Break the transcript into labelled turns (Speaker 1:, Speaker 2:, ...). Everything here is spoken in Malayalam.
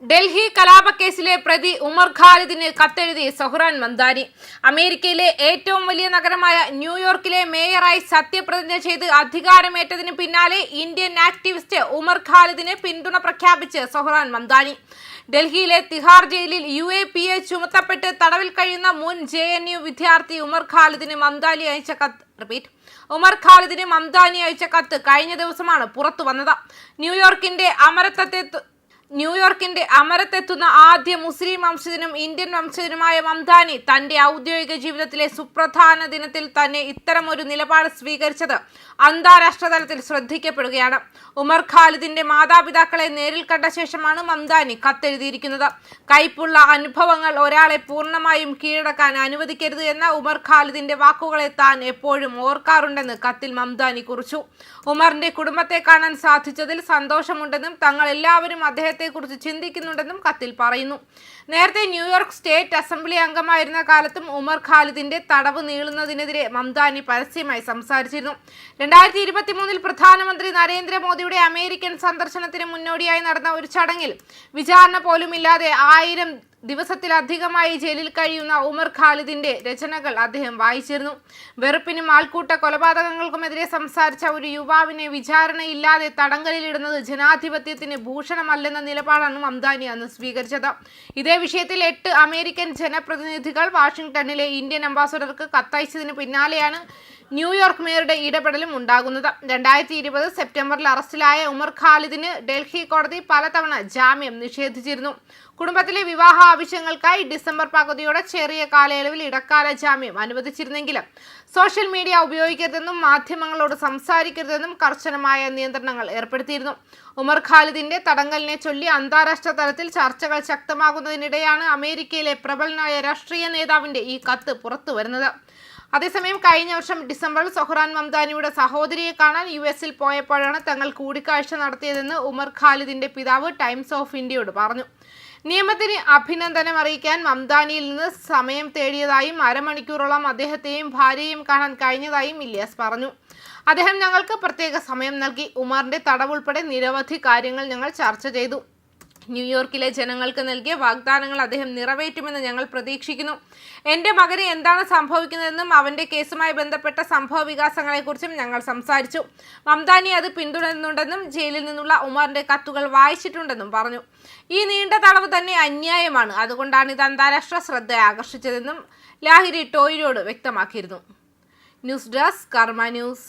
Speaker 1: ഡൽഹി കലാപക്കേസിലെ പ്രതി ഉമർ ഖാലിദിന് കത്തെഴുതി സൊഹ്റാൻ മംദാനി. അമേരിക്കയിലെ ഏറ്റവും വലിയ നഗരമായ ന്യൂയോർക്കിലെ മേയറായി സത്യപ്രതിജ്ഞ ചെയ്ത് അധികാരമേറ്റതിന് പിന്നാലെ ഇന്ത്യൻ ആക്ടിവിസ്റ്റ് ഉമർ ഖാലിദിന് പിന്തുണ പ്രഖ്യാപിച്ച് സൊഹ്റാൻ മംദാനി. ഡൽഹിയിലെ തിഹാർ ജയിലിൽ UAPA ചുമത്തപ്പെട്ട് തടവിൽ കഴിയുന്ന മുൻ JNU വിദ്യാർത്ഥി ഉമർ ഖാലിദിന് മംദാനി അയച്ച കത്ത് കഴിഞ്ഞ ദിവസമാണ് പുറത്തു വന്നത്. ന്യൂയോർക്കിന്റെ അമരത്തെത്തുന്ന ആദ്യ മുസ്ലിം വംശജനും ഇന്ത്യൻ വംശജനുമായ മംദാനി തന്റെ ഔദ്യോഗിക ജീവിതത്തിലെ സുപ്രധാന ദിനത്തിൽ തന്നെ ഇത്തരമൊരു നിലപാട് സ്വീകരിച്ചത് അന്താരാഷ്ട്ര തലത്തിൽ ശ്രദ്ധിക്കപ്പെടുകയാണ്. ഉമർ ഖാലിദിന്റെ മാതാപിതാക്കളെ നേരിൽ കണ്ട ശേഷമാണ് മംദാനി കത്തെഴുതിയിരിക്കുന്നത്. കൈപ്പുള്ള അനുഭവങ്ങൾ ഒരാളെ പൂർണ്ണമായും കീഴടക്കാൻ അനുവദിക്കരുത് എന്ന ഉമർ ഖാലിദിന്റെ വാക്കുകളെ താൻ എപ്പോഴും ഓർക്കാറുണ്ടെന്ന് കത്തിൽ മംദാനി കുറിച്ചു. ഉമറിന്റെ കുടുംബത്തെ കാണാൻ സാധിച്ചതിൽ സന്തോഷമുണ്ടെന്നും തങ്ങൾ എല്ലാവരും അദ്ദേഹത്തെക്കുറിച്ച് ചിന്തിക്കുന്നുണ്ടെന്നും കത്തിൽ പറയുന്നു. നേരത്തെ ന്യൂയോർക്ക് സ്റ്റേറ്റ് അസംബ്ലി അംഗമായിരുന്ന കാലത്തും ഉമർ ഖാലിദിന്റെ തടവ് നീളുന്നതിനെതിരെ മംദാനി പരസ്യമായി സംസാരിച്ചിരുന്നു. 2023 പ്രധാനമന്ത്രി നരേന്ദ്രമോദിയുടെ അമേരിക്കൻ സന്ദർശനത്തിന് മുന്നോടിയായി നടന്ന ഒരു ചടങ്ങിൽ വിചാരണ പോലുമില്ലാതെ 1000 ദിവസത്തിലധികമായി ജയിലിൽ കഴിയുന്ന ഉമർ ഖാലിദിന്റെ രചനകൾ അദ്ദേഹം വായിച്ചിരുന്നു. വെറുപ്പിനും ആൾക്കൂട്ട കൊലപാതകങ്ങൾക്കുമെതിരെ സംസാരിച്ച ഒരു യുവാവിനെ വിചാരണയില്ലാതെ തടങ്കലിലിടുന്നത് ജനാധിപത്യത്തിന് ഭൂഷണമല്ലെന്ന നിലപാടാണ് മംദാനി അന്ന് സ്വീകരിച്ചത്. ഇതേ വിഷയത്തിൽ 8 അമേരിക്കൻ ജനപ്രതിനിധികൾ വാഷിംഗ്ടണിലെ ഇന്ത്യൻ അംബാസഡർക്ക് കത്തയച്ചതിന് പിന്നാലെയാണ് ന്യൂയോർക്ക് മേയറുടെ ഇടപെടലും ഉണ്ടാകുന്നത്. 2020 സെപ്റ്റംബറിൽ അറസ്റ്റിലായ ഉമർ ഖാലിദിന് ഡൽഹി കോടതി പലതവണ ജാമ്യം നിഷേധിച്ചിരുന്നു. കുടുംബത്തിലെ വിവാഹ ആവശ്യങ്ങൾക്കായി ഡിസംബർ പകുതിയോടെ ചെറിയ കാലയളവിൽ ഇടക്കാല ജാമ്യം അനുവദിച്ചിരുന്നെങ്കിലും സോഷ്യൽ മീഡിയ ഉപയോഗിക്കരുതെന്നും മാധ്യമങ്ങളോട് സംസാരിക്കരുതെന്നും കർശനമായ നിയന്ത്രണങ്ങൾ ഏർപ്പെടുത്തിയിരുന്നു. ഉമർ ഖാലിദിന്റെ തടങ്കലിനെ ചൊല്ലി അന്താരാഷ്ട്ര തലത്തിൽ ചർച്ചകൾ ശക്തമാകുന്നതിനിടെയാണ് അമേരിക്കയിലെ പ്രബലനായ രാഷ്ട്രീയ നേതാവിന്റെ ഈ കത്ത് പുറത്തു വരുന്നത്. അതേസമയം കഴിഞ്ഞ വർഷം ഡിസംബറിൽ സൊഹ്റാൻ മംദാനിയുടെ സഹോദരിയെ കാണാൻ US പോയപ്പോഴാണ് തങ്ങൾ കൂടിക്കാഴ്ച നടത്തിയതെന്ന് ഉമർ ഖാലിദിന്റെ പിതാവ് ടൈംസ് ഓഫ് ഇന്ത്യയോട് പറഞ്ഞു. നിയമത്തിന് അഭിനന്ദനം അറിയിക്കാൻ മംദാനിയിൽ നിന്ന് സമയം തേടിയതായും അരമണിക്കൂറോളം അദ്ദേഹത്തെയും ഭാര്യയെയും കാണാൻ കഴിഞ്ഞതായും ഇല്യാസ് പറഞ്ഞു. അദ്ദേഹം ഞങ്ങൾക്ക് പ്രത്യേക സമയം നൽകി. ഉമറിന്റെ തടവ് ഉൾപ്പെടെ നിരവധി കാര്യങ്ങൾ ഞങ്ങൾ ചർച്ച ചെയ്തു. ന്യൂയോർക്കിലെ ജനങ്ങൾക്ക് നൽകിയ വാഗ്ദാനങ്ങൾ അദ്ദേഹം നിറവേറ്റുമെന്ന് ഞങ്ങൾ പ്രതീക്ഷിക്കുന്നു. എൻ്റെ മകന് എന്താണ് സംഭവിക്കുന്നതെന്നും അവൻ്റെ കേസുമായി ബന്ധപ്പെട്ട സംഭവ വികാസങ്ങളെക്കുറിച്ചും ഞങ്ങൾ സംസാരിച്ചു. മംദാനി അത് പിന്തുടരുന്നുണ്ടെന്നും ജയിലിൽ നിന്നുള്ള ഉമറിന്റെ കത്തുകൾ വായിച്ചിട്ടുണ്ടെന്നും പറഞ്ഞു. ഈ നീണ്ട തടവ് തന്നെ അന്യായമാണ്, അതുകൊണ്ടാണ് ഇത് അന്താരാഷ്ട്ര ശ്രദ്ധ ആകർഷിച്ചതെന്നും ലാഹിരി ടോയിയോട് വ്യക്തമാക്കിയിരുന്നു. ന്യൂസ് ഡെസ്ക് കർമ്മ ന്യൂസ്.